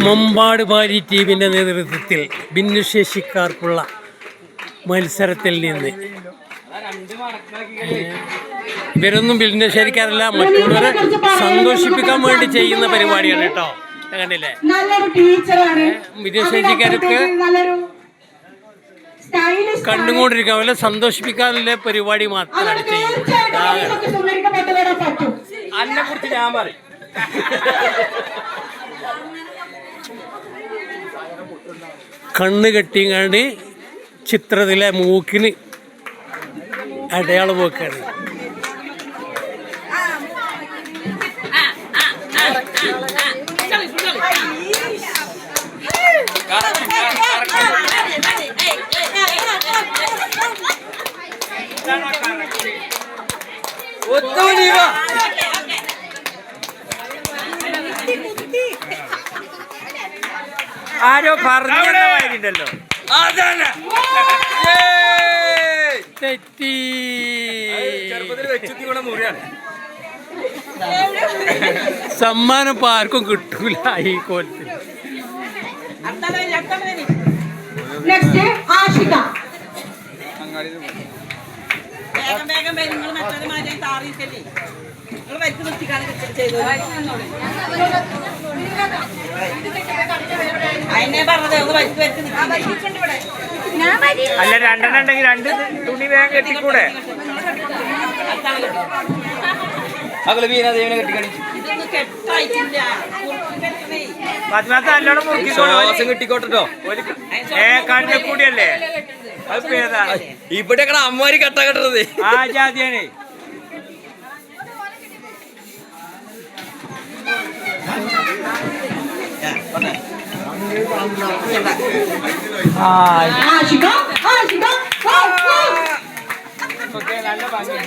മമ്പാട് പാരി ടീമിൻ്റെ നേതൃത്വത്തിൽ ഭിന്നശേഷിക്കാർക്കുള്ള മത്സരത്തിൽ നിന്ന് ഇവരൊന്നും ഭിന്നശേഷിക്കാരല്ല, മറ്റുള്ളവരെ സന്തോഷിപ്പിക്കാൻ വേണ്ടി ചെയ്യുന്ന പരിപാടിയാണ് കേട്ടോ. കണ്ടില്ലേ, ഭിന്നശേഷിക്കാർക്ക് കണ്ടുകൊണ്ടിരിക്കാൻ പോലെ സന്തോഷിപ്പിക്കാനുള്ള പരിപാടി മാത്രമാണ് ചെയ്യുന്നത്. അതിനെ കുറിച്ച് ഞാൻ പറയും. കണ്ണ് കെട്ടിങ്ങാണ്ട് ചിത്രത്തിലെ മൂക്കിന് അടയാളം വെക്കാണ്. ആരോ പറഞ്ഞല്ലോ, തെറ്റി. സമ്മാനം ഇപ്പൊ ആർക്കും കിട്ടൂല ഈ കോലത്തിൽ. അല്ല, രണ്ടെണ്ണം ഉണ്ടെങ്കിൽ രണ്ട് തുണി വേഗം കെട്ടിക്കൂടെ? നല്ലോണം മുറുക്കിക്കോളും കിട്ടിക്കോട്ടോ. കണ്ണു കൂടിയല്ലേ അത് ഏതാ? ഇവിടെ അമ്മമാര് കെട്ട കെട്ടത് ആ ജാതിയാണേ. നല്ല ഭംഗി.